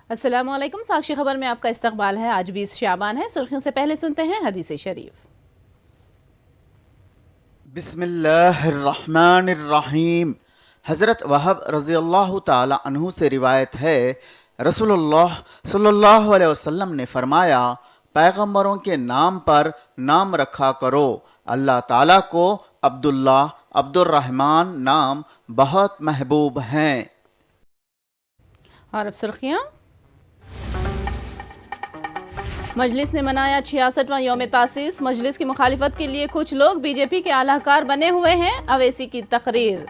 अस्सलाम वालेकुम। साक्षी खबर में आपका इस्तकबाल है। आज 20 शाबान है। सुर्खियों से पहले सुनते हैं हदीस शरीफ। बिस्मिल्लाहिर्रहमानिर्रहीम। हज़रत वहब रज़ियल्लाहु ताला अन्हु से रिवायत है, रसूलुल्लाह सल्लल्लाहु अलैहि वसल्लम ने फरमाया, पैगंबरों के नाम पर नाम रखा करो। अल्लाह ताला को अब्दुल्ला, अब्दुर्रहमान नाम बहुत महबूब हैं। और अब सुर्खियां। मजलिस ने मनाया 66वां यौम तासीस। मजलिस की मुखालिफत के लिए कुछ लोग बीजेपी के आलाकार बने हुए हैं। अवैसी की तकरीर।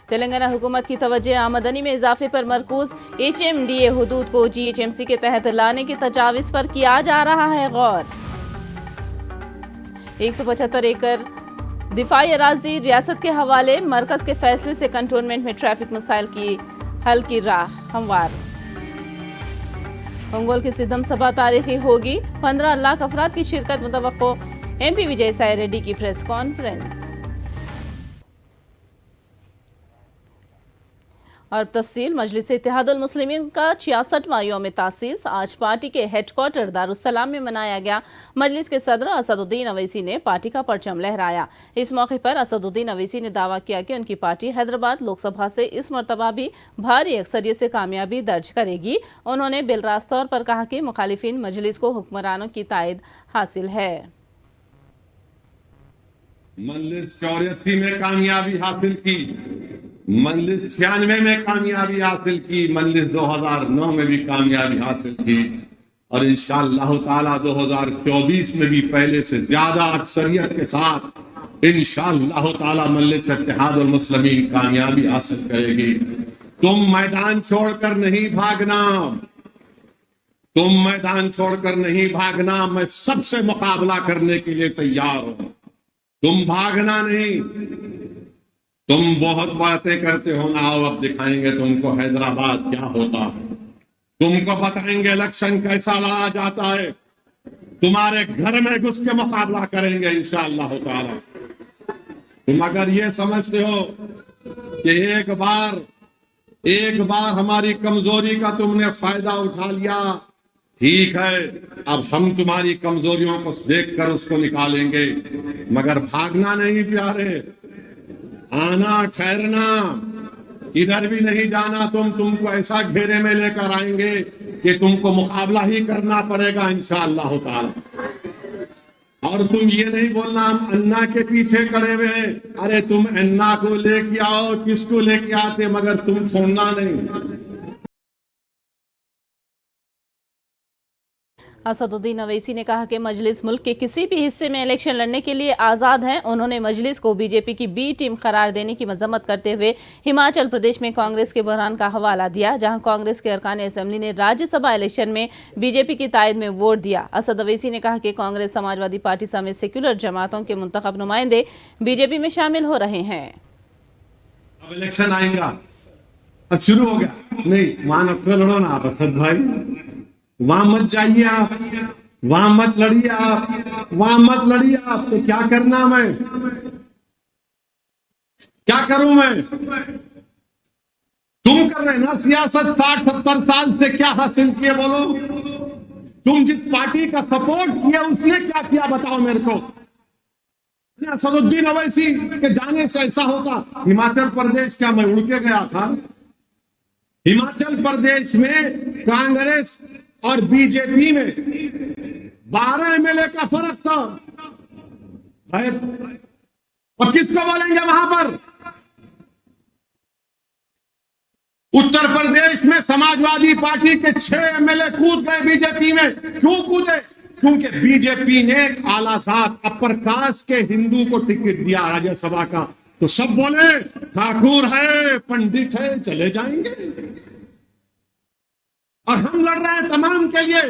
तेलंगाना हुकूमत की तवज्जो आमदनी में इजाफे पर मरकूज। HMDA हुदूद को GHMC के तहत लाने की तजावीज़ पर किया जा रहा है गौर। 175 एकड़ दिफाई अराजी रियासत के हवाले। मरकज के फैसले से कंटोनमेंट में ट्रैफिक मसाइल की हल की राह हमवार। ओंगोल की सिद्धम सभा तारीखी होगी। 15 लाख अफराद की शिरकत मुतवक्को। MP विजय साई रेड्डी की प्रेस कॉन्फ्रेंस। और तफसील। मजलिस इत्तेहादुल मुस्लिमीन का 66वां यौम तासीस आज पार्टी के हेडक्वार्टर दारुस्सलाम में मनाया गया। मजलिस के सदर असदुद्दीन अवैसी ने पार्टी का परचम लहराया। इस मौके पर असदुद्दीन अवैसी ने दावा किया कि उनकी पार्टी हैदराबाद लोकसभा से इस मरतबा भी भारी अक्सरियत से कामयाबी दर्ज करेगी। उन्होंने बिलरास्त तौर पर कहा कि मुखालिफिन मजलिस को हुक्मरानों की तायद हासिल है। मजलिस 84 में कामयाबी हासिल की, मजलिस 96 में कामयाबी हासिल की, मजलिस 2009 में भी कामयाबी हासिल की और इंशाअल्लाह ताला 2024 में भी पहले से ज्यादा अक्सरियत के साथ इंशाअल्लाह ताला मजलिस इत्तेहादुल मुस्लिमीन कामयाबी हासिल करेगी। तुम मैदान छोड़कर नहीं भागना, तुम मैदान छोड़कर नहीं भागना। मैं सबसे मुकाबला करने के लिए तैयार हूं। तुम भागना नहीं। तुम बहुत बातें करते हो ना, आओ अब दिखाएंगे तुमको हैदराबाद क्या होता है। तुमको बताएंगे इलेक्शन कैसा लड़ा जाता है। तुम्हारे घर में घुस के मुकाबला करेंगे इंशाअल्लाह ताला। तुम अगर ये समझते हो कि एक बार हमारी कमजोरी का तुमने फायदा उठा लिया, ठीक है, अब हम तुम्हारी कमजोरियों को देखकर उसको निकालेंगे, मगर भागना नहीं प्यारे। आना, ठहरना, इधर भी नहीं जाना। तुमको ऐसा घेरे में लेकर आएंगे कि तुमको मुकाबला ही करना पड़ेगा इंशाअल्लाह ताला। और तुम ये नहीं बोलना हम अन्ना के पीछे खड़े हुए हैं। अरे तुम अन्ना को लेके आओ, किसको लेके आते, मगर तुम छोड़ना नहीं। असदुद्दीन अवैसी ने कहा कि मजलिस मुल्क के किसी भी हिस्से में इलेक्शन लड़ने के लिए आज़ाद है। उन्होंने मजलिस को बीजेपी की बी टीम करार देने की मजम्मत करते हुए हिमाचल प्रदेश में कांग्रेस के बहरान का हवाला दिया, जहां कांग्रेस के अरकान असेंबली ने राज्यसभा इलेक्शन में बीजेपी की तायद में वोट दिया। असद अवैसी ने कहा कि कांग्रेस, समाजवादी पार्टी समेत सेक्युलर जमातों के मुंतखब नुमाइंदे बीजेपी में शामिल हो रहे हैं। अब इलेक्शन आएगा, अब शुरू हो गया। नहीं, वहां नक्को लड़ो ना आप असद भाई, वहां मत जाइए आप, वहां मत लड़िए आप, वहां मत लड़िए आप। तो क्या करना, मैं क्या करूं मैं? तुम कर रहे ना सियासत 60-70 साल से, क्या हासिल किए बोलो? तुम जिस पार्टी का सपोर्ट किया उसने क्या किया बताओ मेरे को। असदुद्दीन अवैसी के जाने से ऐसा होता। हिमाचल प्रदेश क्या मैं उड़ के गया था? हिमाचल प्रदेश में कांग्रेस और बीजेपी में 12 MLA का फर्क था भाई। और किसको बोलेंगे वहां पर? उत्तर प्रदेश में समाजवादी पार्टी के 6 MLA कूद गए बीजेपी में। क्यों कूदे? क्योंकि बीजेपी ने एक आलाजात अपर कास्ट के हिंदू को टिकट दिया राज्यसभा का। तो सब बोले ठाकुर है, पंडित है, चले जाएंगे। और हम लड़ रहे हैं तमाम के लिए।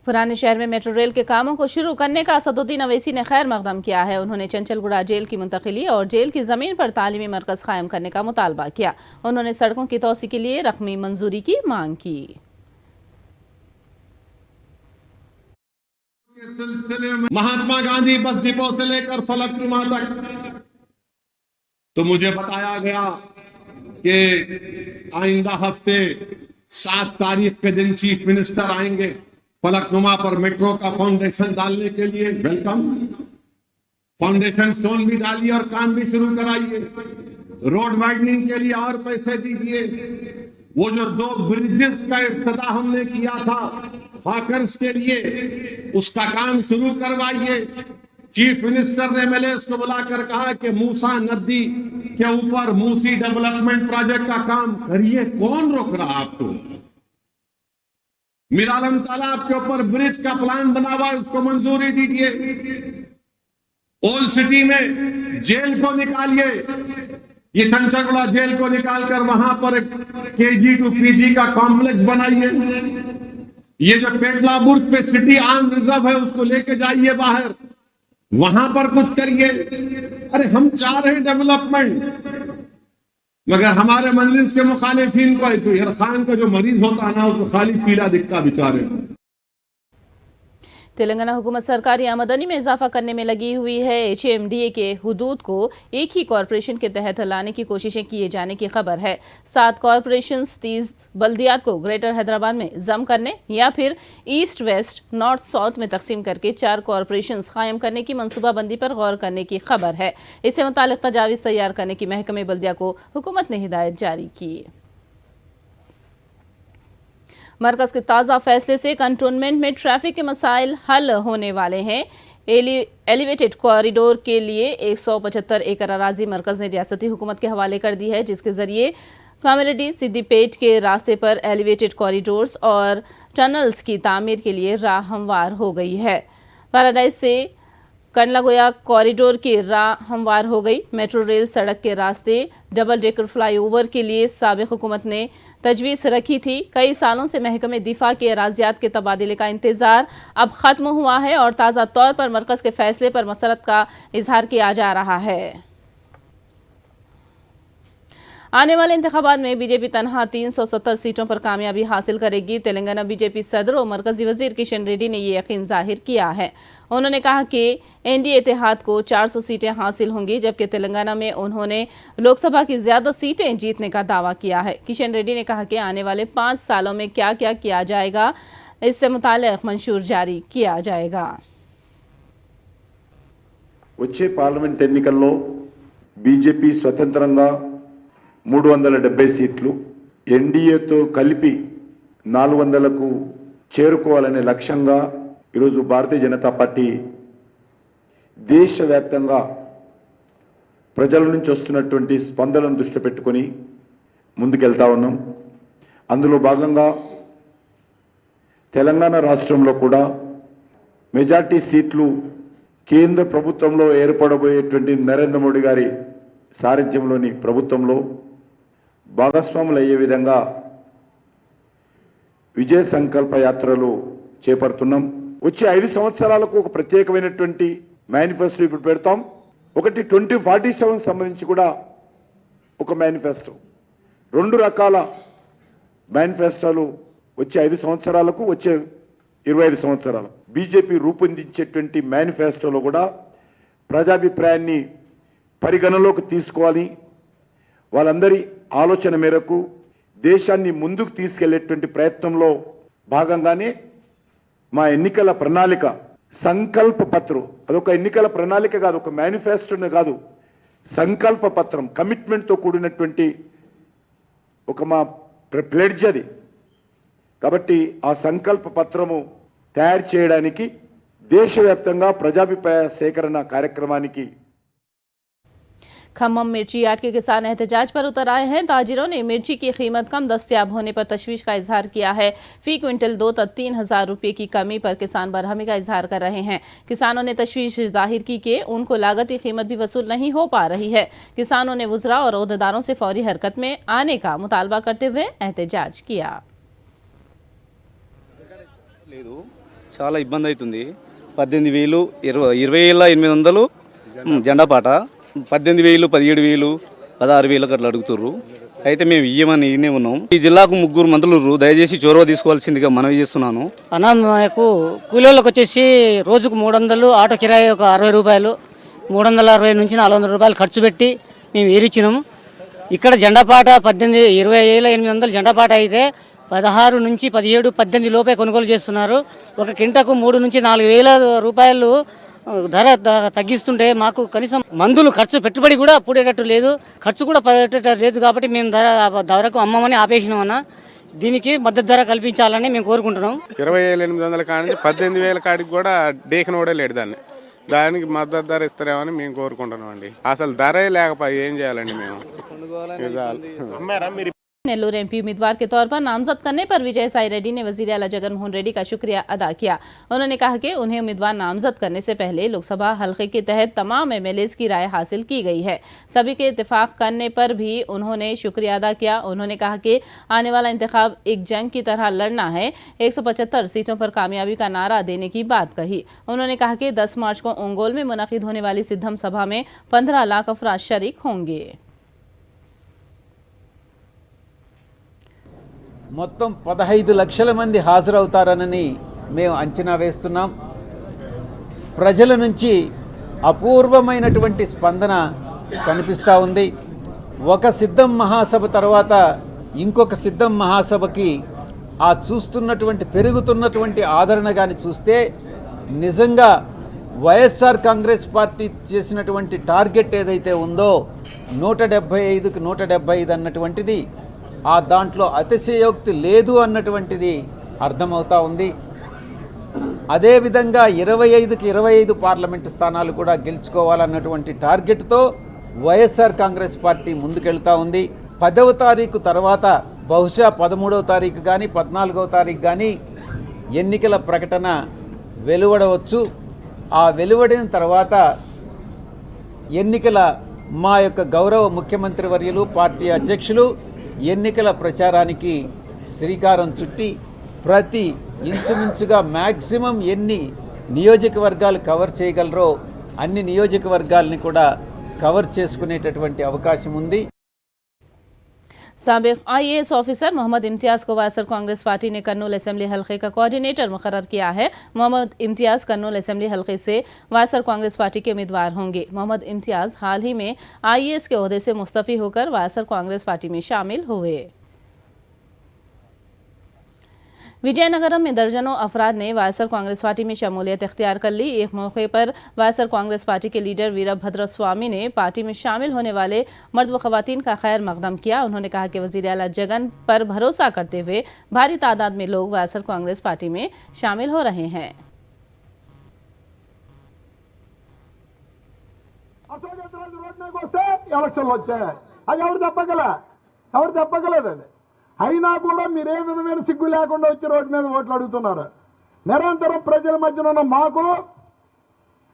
पुराने शहर में मेट्रो रेल के कामों को शुरू करने का असदुद्दीन अवैसी ने खैर मकदम किया है। उन्होंने चंचलगुड़ा जेल की मुंतकिली और जेल की जमीन पर तालीमी मरकज कायम करने का मुतालबा किया। उन्होंने सड़कों की तोसी के लिए रकमी मंजूरी की मांग की। सिलसिले में महात्मा गांधी बस डिपो से लेकर फलकनुमा तक तो मुझे बताया गया कि आइंदा हफ्ते 7 तारीख के दिन चीफ मिनिस्टर आएंगे फलकनुमा पर मेट्रो का फाउंडेशन डालने के लिए। वेलकम, फाउंडेशन स्टोन भी डालिए और काम भी शुरू कराइए। रोड वाइडनिंग के लिए और पैसे दीजिए। वो जो 2 ब्रिजेस का इफ्तिताह हमने किया था हॉकर्स के लिए, उसका काम शुरू करवाइए। चीफ मिनिस्टर ने एमएलए को बुलाकर कहा कि मूसा नदी के ऊपर मूसी डेवलपमेंट प्रोजेक्ट का काम करिए। कौन रोक रहा आपको? मीरालम तालाब के ऊपर ब्रिज का प्लान बना हुआ है, उसको मंजूरी दीजिए। ओल्ड सिटी में जेल को निकालिए, ये चंचलगुड़ा जेल को निकालकर वहां पर एक केजी टू पीजी का कॉम्प्लेक्स बनाइए। ये जो पेटलाबुर्ग पे सिटी आर्म रिजर्व है उसको लेके जाइए बाहर, वहां पर कुछ करिए। अरे हम चाह रहे हैं डेवलपमेंट, मगर हमारे मंजिल के मुखालिफिन को तो इरफान का जो मरीज होता है ना उसको खाली पीला दिखता बेचारे। तेलंगाना हुकूमत सरकारी आमदनी में इजाफा करने में लगी हुई है। HMDA के हुदूद को एक ही कॉरपोरेशन के तहत लाने की कोशिशें किए जाने की खबर है। 7 कॉरपोरेशंस 30 बल्दियात को ग्रेटर हैदराबाद में जम करने या फिर ईस्ट वेस्ट नॉर्थ साउथ में तकसीम करके 4 कॉरपोरेशंस कायम करने की मनसूबाबंदी पर गौर करने की खबर है। इससे मुताल्लिक तजावीज़ तैयार करने की महकमे बल्दिया को हुकूमत ने हिदायत जारी की। मरकज के ताज़ा फैसले से कंटोनमेंट में ट्रैफिक के मसाइल हल होने वाले हैं। एलिवेटेड कॉरिडोर के लिए 175 एकड़ अराजी मरकज ने रियासती हुकूमत के हवाले कर दी है, जिसके जरिए कामेरेड्डी सिद्दीपेट के रास्ते पर एलिवेटेड कॉरिडोर्स और टनल्स की तामीर के लिए राह हमवार हो गई है। पैराडाइज से कंडलागोया कॉरिडोर की राह हमवार हो गई। मेट्रो रेल सड़क के रास्ते डबल डेकर फ्लाईओवर के लिए साबिक हुकूमत ने तजवीज़ रखी थी। कई सालों से महकमे दिफा के अराजियात के तबादले का इंतज़ार अब ख़त्म हुआ है और ताज़ा तौर पर मरकज़ के फैसले पर मसरत का इजहार किया जा रहा है। आने वाले इंतखाबात में बीजेपी तनहा 370 सीटों पर कामयाबी हासिल करेगी। तेलंगाना बीजेपी सदर और मरकजी वजीर किशन रेड्डी ने ये यकीन जाहिर किया है। उन्होंने कहा कि एनडीए इत्तेहाद को 400 सीटें हासिल होंगी, जबकि तेलंगाना में उन्होंने लोकसभा की ज्यादा सीटें जीतने का दावा किया है। किशन रेड्डी ने कहा कि आने वाले 5 सालों में क्या क्या किया जाएगा, इससे मुताल्लिक मंशूर जारी किया जाएगा। వచ్చే పార్లమెంట్ ఎన్నికల్లో బీజేపీ స్వతంత్రంగా 370 సీట్లు, ఎన్డీఏతో కలిపి 400కు చేరుకోవాలనే లక్ష్యంగా ఈరోజు భారతీయ జనతా పార్టీ దేశవ్యాప్తంగా ప్రజల నుంచి వస్తున్నటువంటి స్పందనను దృష్టి పెట్టుకొని ముందుకెళ్తా ఉన్నాం. అందులో భాగంగా తెలంగాణ రాష్ట్రంలో కూడా మెజార్టీ సీట్లు కేంద్ర ప్రభుత్వంలో ఏర్పడబోయేటువంటి నరేంద్ర మోడీ గారి సారథ్యంలోని ప్రభుత్వంలో భాగస్వాములు అయ్యే విధంగా విజయ సంకల్ప యాత్రలు చేపడుతున్నాం. వచ్చే 5 సంవత్సరాలకు ఒక ప్రత్యేకమైనటువంటి మేనిఫెస్టో ఇప్పుడు పెడతాం. ఒకటి 2047 సంబంధించి కూడా ఒక మేనిఫెస్టో, 2 రకాల మేనిఫెస్టోలు వచ్చే 5 సంవత్సరాలకు, వచ్చే 25 సంవత్సరాలు బీజేపీ రూపొందించేటువంటి మేనిఫెస్టోలో కూడా ప్రజాభిప్రాయాన్ని పరిగణలోకి తీసుకోవాలి. వాళ్ళందరి ఆలోచన మేరకు దేశాన్ని ముందుకు తీసుకెళ్లేటువంటి ప్రయత్నంలో భాగంగానే మా ఎన్నికల ప్రణాళిక సంకల్ప పత్రం, అదొక ఎన్నికల ప్రణాళిక కాదు, ఒక మేనిఫెస్టోనే కాదు, సంకల్ప పత్రం, కమిట్మెంట్తో కూడినటువంటి ఒక మా ప్లెడ్జ్ అది. కాబట్టి ఆ సంకల్ప పత్రము తయారు చేయడానికి దేశవ్యాప్తంగా ప్రజాభిప్రాయ సేకరణ కార్యక్రమానికి खम्मम मिर्ची यार्ड के किसान एहतजाज पर उतर आए हैं। ताजिरों ने मिर्ची की कीमत कम दस्तयाब होने पर तशवीश का इजहार किया है। फी क्विंटल 2 तक 3,000 रुपये की कमी पर किसान बरहमी का इजहार कर रहे हैं। किसानों ने तशवीश जाहिर की कि उनको लागती कीमत भी वसूल नहीं हो पा रही है। किसानों ने वज़रा और ओहदेदारों से फौरी हरकत में आने का मुतालबा करते हुए एहतजाज किया। చాలా ఇబ్బంది అవుతుంది. 18,000, 20,800 జెండా పాట, 18,000, 17,000, 16,000 అట్లా అడుగుతుర్రు. అయితే మేము ఇయ్యమని ఇన్నే ఉన్నాం. ఈ జిల్లాకు 3 మంత్రులు దయచేసి చొరవ తీసుకోవాల్సిందిగా మనవి చేస్తున్నాను. అన్నా మాకు కూలీలకు వచ్చేసి రోజుకు 300, ఆటో కిరాయి ఒక 60 రూపాయలు, 360 నుంచి 400 రూపాయలు ఖర్చు పెట్టి మేము ఏరిచ్చినాము. ఇక్కడ జెండాపాట 20,800 జెండాపాట అయితే 16 నుంచి 17, 18 లోపే కొనుగోలు చేస్తున్నారు. ఒక కింటకు 3 నుంచి 4,000 రూపాయలు ధర తగ్గిస్తుంటే మాకు కనీసం మందులు ఖర్చు పెట్టుబడి కూడా పూడేటట్టు లేదు, ఖర్చు కూడా పడేటట్టు లేదు. కాబట్టి మేము ధరకు అమ్మమని ఆపేసినామన్నా. దీనికి మద్దతు ధర కల్పించాలని మేము కోరుకుంటున్నాం. 20,800 కాడి నుంచి 18,000 కాడికి కూడా డేకన కూడా లేడు దానికి మద్దతు ధర ఇస్తారేమని మేము కోరుకుంటున్నాం అండి. అసలు ధరే లేకపోయి ఏం చేయాలండి మేము. नेल्लोर एमपी उम्मीदवार के तौर पर नामजद करने पर विजय साई रेड्डी ने वजीर आला जगनमोहन रेड्डी का शुक्रिया अदा किया। उन्होंने कहा कि उन्हें उम्मीदवार नामजद करने से पहले लोकसभा हलके के तहत तमाम एमएलएज की राय हासिल की गई है। सभी के इत्तेफाक करने पर भी उन्होंने शुक्रिया अदा किया। उन्होंने कहा कि आने वाला इंतखाब एक जंग की तरह लड़ना है। 175 सीटों पर कामयाबी का नारा देने की बात कही। उन्होंने कहा कि 10 मार्च को ओंगोल में मुनक़िद होने वाली सिद्धम सभा में 15 लाख अफराद शरीक होंगे। మొత్తం 15 లక్షల మంది హాజరవుతారనని మేము అంచనా వేస్తున్నాం. ప్రజల నుంచి అపూర్వమైనటువంటి స్పందన కనిపిస్తూ ఉంది. ఒక సిద్ధం మహాసభ తర్వాత ఇంకొక సిద్ధం మహాసభకి ఆ చూస్తున్నటువంటి పెరుగుతున్నటువంటి ఆదరణ కానీ చూస్తే నిజంగా వైఎస్ఆర్ కాంగ్రెస్ పార్టీ చేసినటువంటి టార్గెట్ ఏదైతే ఉందో 175కి 175 అన్నటువంటిది ఆ దాంట్లో అతిశయోక్తి లేదు అన్నటువంటిది అర్థమవుతా ఉంది. అదేవిధంగా 25కి 25 పార్లమెంటు స్థానాలు కూడా గెలుచుకోవాలన్నటువంటి టార్గెట్తో వైఎస్ఆర్ కాంగ్రెస్ పార్టీ ముందుకెళ్తా ఉంది. 10వ తారీఖు తర్వాత బహుశా 13వ తారీఖు కానీ 14వ తారీఖు కానీ ఎన్నికల ప్రకటన వెలువడవచ్చు. ఆ వెలువడిన తర్వాత ఎన్నికల మా యొక్క గౌరవ ముఖ్యమంత్రి వర్యులు పార్టీ అధ్యక్షులు ఎన్నికల ప్రచారానికి శ్రీకారం చుట్టి ప్రతి ఇంచుమించుగా మ్యాక్సిమం ఎన్ని నియోజకవర్గాలు కవర్ చేయగలరో అన్ని నియోజకవర్గాలని కూడా కవర్ చేసుకునేటటువంటి అవకాశం ఉంది. साबिक IAS ऑफिसर मोहम्मद इम्तियाज़ को वायसर कांग्रेस पार्टी ने कर्नूल असेंबली हल्के का कोऑर्डिनेटर मुकर्रर किया है। मोहम्मद इम्तियाज़ कर्नूल असेंबली हल्के से वायसर कांग्रेस पार्टी के उम्मीदवार होंगे। मोहम्मद इम्तियाज़ हाल ही में IAS के ओहदे से मुस्तफ़ी होकर वायसर कांग्रेस पार्टी में शामिल हुए। विजयनगरम में दर्जनों अफराद ने वायसर कांग्रेस पार्टी में शमूलियत इख्तियार कर ली। एक मौके पर वायसर कांग्रेस पार्टी के लीडर वीरभद्र स्वामी ने पार्टी में शामिल होने वाले मर्द व ख़वातीन का खैर मकदम किया। उन्होंने कहा कि वज़ीर आला जगन पर भरोसा करते हुए भारी तादाद में लोग वायसर कांग्रेस पार्टी में शामिल हो रहे हैं। అయినా కూడా మీరే విధమైన సిగ్గు లేకుండా వచ్చి రోడ్డు మీద ఓట్లు అడుగుతున్నారు. నిరంతరం ప్రజల మధ్యన ఉన్న మాకు,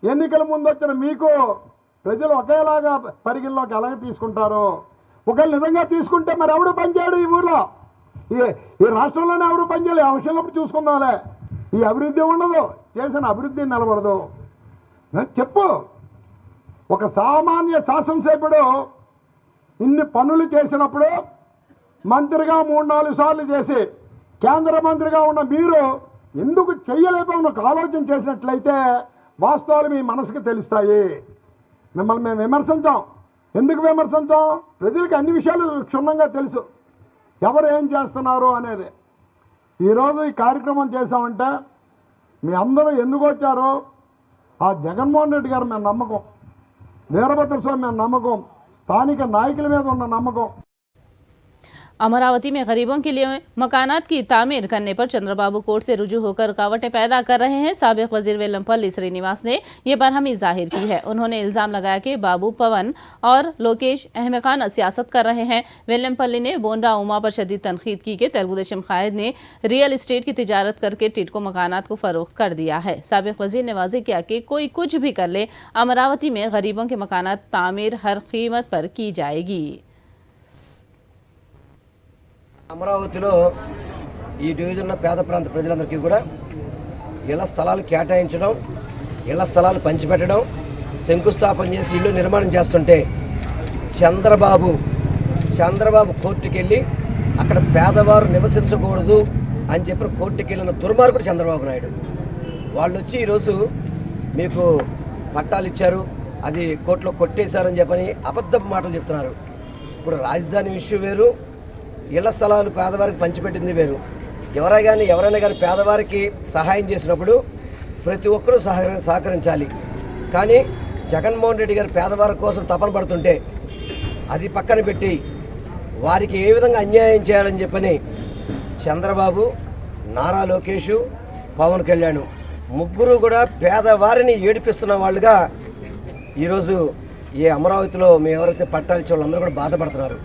ఎన్నికల ముందు వచ్చిన మీకు ప్రజలు ఒకేలాగా పరిగణలోకి ఎలాగ తీసుకుంటారు? ఒకవేళ నిజంగా తీసుకుంటే మరి ఎవడు పనిచేయడు ఈ ఊర్లో, ఈ రాష్ట్రంలోనే ఎవడు పనిచేయాలి? ఎలక్షన్లప్పుడు చూసుకుందాంలే. ఈ అభివృద్ధి ఉండదు, చేసిన అభివృద్ధి నిలబడదు. చెప్పు, ఒక సామాన్య శాసనసభ్యుడు ఇన్ని పనులు చేసినప్పుడు మంత్రిగా 3-4 సార్లు చేసి కేంద్ర మంత్రిగా ఉన్న మీరు ఎందుకు చెయ్యలేకపోయిన ఒక ఆలోచన చేసినట్లయితే వాస్తవాలు మీ మనసుకు తెలుస్తాయి. మిమ్మల్ని మేము విమర్శించాం. ఎందుకు విమర్శించాం? ప్రజలకు అన్ని విషయాలు క్షుణ్ణంగా తెలుసు, ఎవరు ఏం చేస్తున్నారు అనేది. ఈరోజు ఈ కార్యక్రమం చేశామంటే మీ అందరూ ఎందుకు వచ్చారో ఆ జగన్మోహన్ రెడ్డి గారు మేము నమ్మకం, వీరభద్ర స్వామి మేము నమ్మకం, స్థానిక నాయకుల మీద ఉన్న నమ్మకం. अमरावती में गरीबों के लिए मकानात की तामीर करने पर चंद्रबाबू कोर्ट से रुजू होकर रुकावटें पैदा कर रहे हैं। साबिक वजीर वेलमपल्ली श्रीनिवास ने ये बरहमी जाहिर की है। उन्होंने इल्जाम लगाया कि बाबू पवन और लोकेश अहमकाना सियासत कर रहे हैं। वेलमपल्ली ने बोंडा उमा पर शदीद तनकीद की कि तेलुगुदेशम कायद ने रियल इस्टेट की तिजारत करके टिडको मकानात को फरोख्त कर दिया है। साबिक वजीर ने वाज़ेह किया कि कोई कुछ भी कर ले, अमरावती में गरीबों के मकानात तामीर हर कीमत पर की जाएगी। అమరావతిలో ఈ డివిజన్లో పేద ప్రాంత ప్రజలందరికీ కూడా ఇళ్ల స్థలాలు కేటాయించడం, ఇళ్ల స్థలాలు పంచిపెట్టడం, శంకుస్థాపన చేసి ఇల్లు నిర్మాణం చేస్తుంటే చంద్రబాబు కోర్టుకి వెళ్ళి అక్కడ పేదవారు నివసించకూడదు అని చెప్పి కోర్టుకి వెళ్ళిన దుర్మార్గుడు చంద్రబాబు నాయుడు. వాళ్ళు వచ్చి ఈరోజు మీకు పట్టాలు ఇచ్చారు, అది కోర్టులో కొట్టేశారని చెప్పని అబద్ధపు మాటలు చెప్తున్నారు. ఇప్పుడు రాజధాని విషయం వేరు, ఇళ్ల స్థలాలు పేదవారికి పంచిపెట్టింది వేరు. ఎవరైనా కానీ పేదవారికి సహాయం చేసినప్పుడు ప్రతి ఒక్కరూ సహకరించాలి. కానీ జగన్మోహన్ రెడ్డి గారు పేదవారి కోసం తపన పడుతుంటే అది పక్కన పెట్టి వారికి ఏ విధంగా అన్యాయం చేయాలని చెప్పని చంద్రబాబు, నారా లోకేష్, పవన్ కళ్యాణ్ ముగ్గురు కూడా పేదవారిని ఏడిపిస్తున్న వాళ్ళుగా ఈరోజు ఈ అమరావతిలో మేము ఎవరైతే పట్టాలు ఇచ్చే వాళ్ళందరూ కూడా బాధపడుతున్నారు.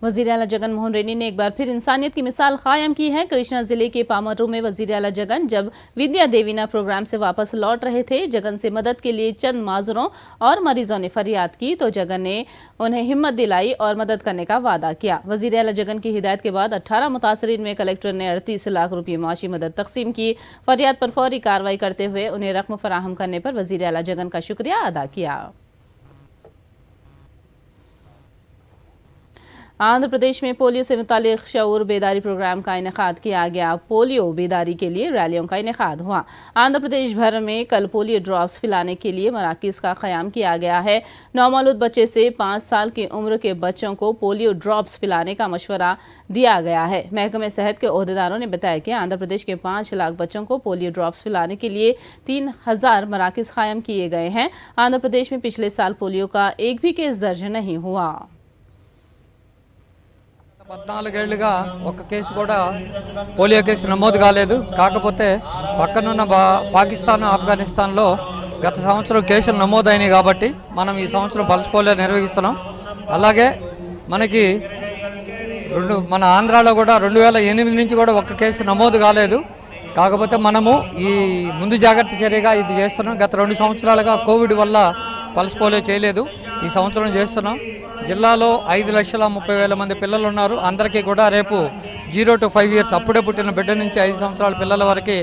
वजीर आला जगन मोहन रेड्डी ने एक बार फिर इंसानियत की मिसाल कायम की है। कृष्णा जिले के पामरू में वजीर आला जगन जब विद्या देवीना प्रोग्राम से वापस लौट रहे थे, जगन से मदद के लिए चंद माजूरों और मरीजों ने फरियाद की तो जगन ने उन्हें हिम्मत दिलाई और मदद करने का वादा किया। वजीर आला जगन की हिदायत के बाद 18 मुतासरीन में कलेक्टर ने 38 लाख रुपये माशी मदद तकसीम की। फरियाद पर फौरी कार्रवाई करते हुए उन्हें रकम फराहम करने पर वजीर आला जगन का शुक्रिया अदा किया। आंध्र प्रदेश में पोलियो से मुतालिक शऊर बेदारी प्रोग्राम का इनेकाद किया गया। पोलियो बेदारी के लिए रैलियों का इनेकाद हुआ। आंध्र प्रदेश भर में कल पोलियो ड्रॉप्स पिलाने के लिए मराकज़ का क़याम किया गया है। नौमौलूद बच्चे से 5 साल की उम्र के बच्चों को पोलियो ड्रॉप्स पिलाने का मशवरा दिया गया है। महकमे सेहत के ओहदेदारों ने बताया कि आंध्र प्रदेश के 5 लाख बच्चों को पोलियो ड्रॉप्स पिलाने के लिए 3000 मराकज़ क़ायम किए गए हैं। आंध्र प्रदेश में पिछले साल पोलियो का एक भी केस दर्ज नहीं हुआ। 14 ఏళ్లుగా ఒక కేసు కూడా పోలియో కేసు నమోదు కాలేదు. కాకపోతే పక్కనున్న పాకిస్తాన్, ఆఫ్ఘనిస్తాన్లో గత సంవత్సరం కేసులు నమోదైనాయి కాబట్టి మనం ఈ సంవత్సరం పల్స్ పోలియో నిర్వహిస్తున్నాం. అలాగే మనకి మన ఆంధ్రాలో కూడా 2008 నుంచి కూడా ఒక్క కేసు నమోదు కాలేదు. కాకపోతే మనము ఈ ముందు జాగ్రత్త చర్యగా ఇది చేస్తున్నాం. గత 2 సంవత్సరాలుగా కోవిడ్ వల్ల పల్స్ పోలియో చేయలేదు. ఈ సంవత్సరం చేస్తున్నాం. జిల్లాలో 5,30,000 మంది పిల్లలు ఉన్నారు. అందరికీ కూడా రేపు 0 to 5 years అప్పుడే పుట్టిన బిడ్డ నుంచి 5 సంవత్సరాల పిల్లల వరకు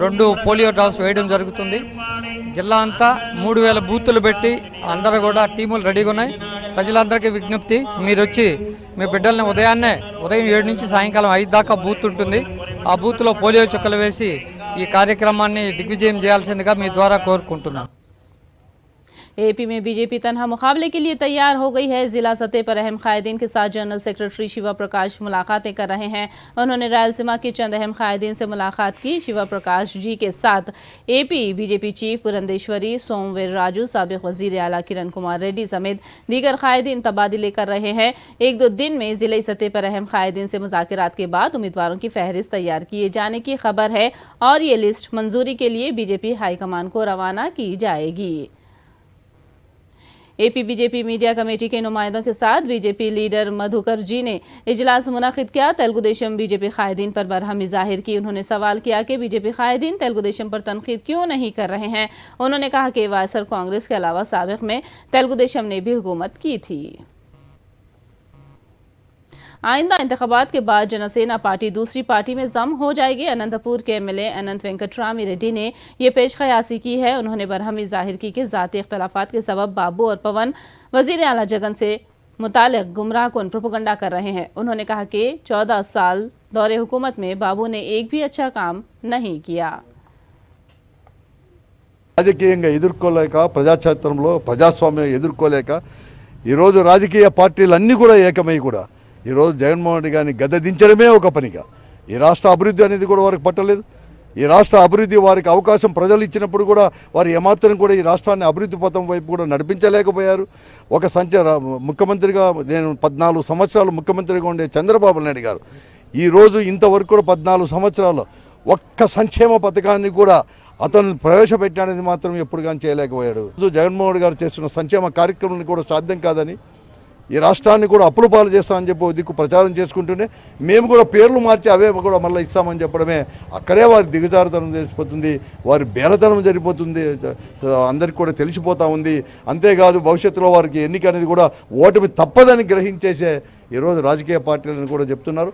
2 పోలియో డ్రాప్స్ వేయడం జరుగుతుంది. జిల్లా అంతా 3,000 బూతులు పెట్టి అందరూ కూడా టీములు రెడీగా ఉన్నాయి. ప్రజలందరికీ విజ్ఞప్తి, మీరు వచ్చి మీ బిడ్డల్ని ఉదయం 7 నుంచి సాయంకాలం 5 దాకా బూత్ ఉంటుంది. ఆ బూత్లో పోలియో చుక్కలు వేసి ఈ కార్యక్రమాన్ని దిగ్విజయం చేయాల్సిందిగా మీ ద్వారా కోరుకుంటున్నాను. एपी में बीजेपी तनहा मुकाबले के लिए तैयार हो गई है। जिला सतह पर अहम कायदीन के साथ जनरल सेक्रेटरी शिवा प्रकाश मुलाकातें कर रहे हैं। उन्होंने रायलसीमा के चंद अहम कायदीन से मुलाकात की। शिवा प्रकाश जी के साथ AP BJP chief Purandeswari, Somvir Raju, साबिक वजीर आला किरण कुमार रेड्डी समेत दीगर कायदीन तबादले कर रहे हैं। 1-2 दिन में जिले सतह पर अहम कायदीन से मुज़ाकरात के बाद उम्मीदवारों की फहरिस्त तैयार किए जाने की खबर है और ये लिस्ट मंजूरी के लिए बीजेपी हाईकमान को रवाना की जाएगी। एपी बीजेपी मीडिया कमेटी के नुमाइंदों के साथ बीजेपी लीडर मधुकर जी ने इजलास मुनाकिद किया। तेलुगु देशम बीजेपी कायदीन पर बरहमी जाहिर की। उन्होंने सवाल किया कि बीजेपी कायदीन तेलुगु देशम पर तनकीद क्यों नहीं कर रहे हैं। उन्होंने कहा कि वायएसआर कांग्रेस के अलावा साबिक में तेलुगु देशम ने भी हुकूमत की थी। आइंदा इंतखाबात के बाद जनसेना पार्टी दूसरी पार्टी में जम हो जाएगी। अनंतपुर के एमएलए अनंत वेंकटरामी रेड्डी ने यह पेश कयासी की है। उन्होंने बरहमी जाहिर की कि ज़ाती इख्तलाफात के सबब बाबू और पवन वजीर आला जगन से मुतालिक गुमराह कुन प्रोपेगेंडा कर रहे हैं। उन्होंने कहा कि 14 साल दौरे हुकूमत में बाबू ने एक भी अच्छा काम नहीं किया। రాజకీయంగా ఎదుర్కోలేక ప్రజాక్షేత్రంలో ప్రజాస్వామ్యం ఎదుర్కోలేక ఈరోజు రాజకీయ పార్టీలన్నీ కూడా ఏకమై కూడా ఈరోజు జగన్మోహన్ రెడ్డి గారిని గద్దె దించడమే ఒక పనిగా, ఈ రాష్ట్ర అభివృద్ధి అనేది కూడా వారికి పట్టలేదు. ఈ రాష్ట్ర అభివృద్ధి వారికి అవకాశం ప్రజలు ఇచ్చినప్పుడు కూడా వారు ఏమాత్రం కూడా ఈ రాష్ట్రాన్ని అభివృద్ధి పథం వైపు కూడా నడిపించలేకపోయారు. ఒక ముఖ్యమంత్రిగా నేను 14 సంవత్సరాలు ముఖ్యమంత్రిగా ఉండే చంద్రబాబు నాయుడు గారు ఈరోజు ఇంతవరకు కూడా 14 సంవత్సరాలు ఒక్క సంక్షేమ పథకాన్ని కూడా అతను ప్రవేశపెట్టాడని మాత్రం ఎప్పుడు కానీ చేయలేకపోయాడు. జగన్మోహన్ రెడ్డి గారు చేస్తున్న సంక్షేమ కార్యక్రమాన్ని కూడా సాధ్యం కాదని, ఈ రాష్ట్రాన్ని కూడా అప్పుల పాలు చేస్తామని చెప్పి దిక్కు ప్రచారం చేసుకుంటూనే మేము కూడా పేర్లు మార్చి అవే కూడా మళ్ళీ ఇస్తామని చెప్పడమే అక్కడే వారి దిగజారుతనం జరిగిపోతుంది, వారి బేలతనం జరిగిపోతుంది, అందరికి కూడా తెలిసిపోతూ ఉంది. అంతేకాదు భవిష్యత్తులో వారికి ఎన్నిక అనేది కూడా ఓటమి తప్పదని గ్రహించేసే ఈరోజు రాజకీయ పార్టీలను కూడా చెప్తున్నారు.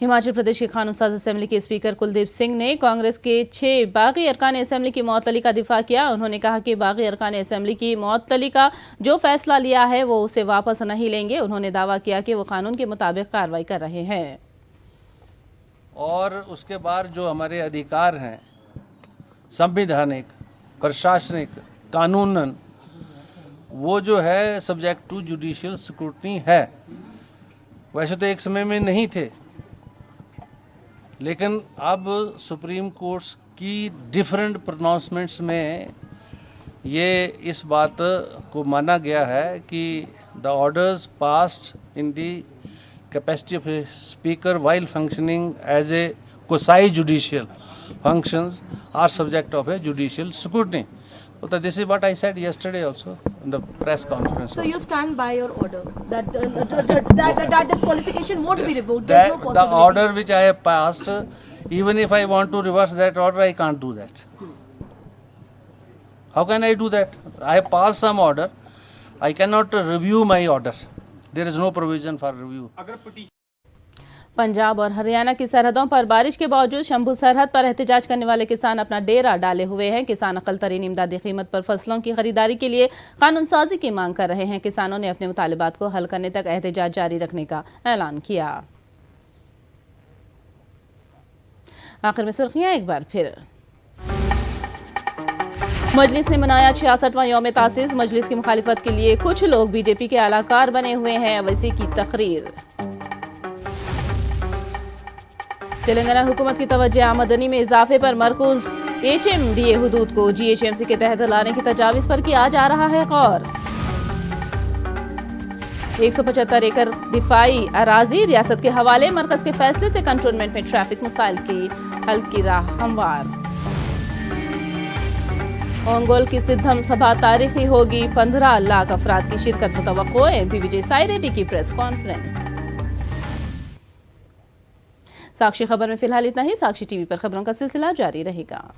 हिमाचल प्रदेश के कानून साज असेंबली के स्पीकर कुलदीप सिंह ने कांग्रेस के 6 बागी अरकान असेंबली की मअतली का दिफा किया। उन्होंने कहा कि बागी अरकान असेंबली की मअतली का जो फैसला लिया है वो उसे वापस नहीं लेंगे। उन्होंने दावा किया कि वो कानून के मुताबिक कार्रवाई कर रहे हैं और उसके बाद जो हमारे अधिकार हैं संवैधानिक प्रशासनिक कानूनन वो जो है सब्जेक्ट टू जुडिशियल स्क्रूटनी है। वैसे तो एक समय में नहीं थे, लेकिन अब सुप्रीम कोर्ट की डिफरेंट प्रोनाउंसमेंट्स में ये इस बात को माना गया है कि the orders passed in the capacity of a speaker while functioning as a quasi judicial functions are subject of a judicial scrutiny. So this is what I said yesterday also in the press conference. So you stand by your order that disqualification won't be revoked. There's no That possibility. the order which I have passed, even if I want to reverse that order, I can't do that. How can I do that? I have passed some order. I cannot review my order. There is no provision for review. Punjab और हरियाणा की सरहदों पर बारिश के बावजूद शंभू सरहद पर एहतजाज करने वाले किसान अपना डेरा डाले हुए हैं। किसान अकल तरीन इमदादी कीमत पर फसलों की खरीदारी के लिए कानून साजी की मांग कर रहे हैं। किसानों ने अपने मुतालिबात को हल करने तक एहतजाज जारी रखने का ऐलान किया। आखिर में सुर्खियां एक बार फिर। मजलिस ने मनाया 66वां यौम तासीस। मजलिस की मुखालिफत के लिए कुछ लोग बीजेपी के आलाकार बने हुए हैं। अवैसी की तकरीर। तेलंगाना हुकूमत की तवज्जो आमदनी में इजाफे पर मरकूज HMDA हुदूद को GHMC के तहत लाने की तजावीज़ पर किया जा रहा है गौर। 175 एकड़ दिफाई अराजी रियासत के हवाले। मरकज के फैसले से कंटोनमेंट में ट्रैफिक मसाइल की हल की राह हमवार। ओंगोल की सिद्धम सभा तारीखी होगी। 15 लाख अफराद की शिरकत मुतवक्को। MP विजय साई रेड्डी की प्रेस कॉन्फ्रेंस। साक्षी खबर में फिलहाल इतना ही। साक्षी टीवी पर खबरों का सिलसिला जारी रहेगा।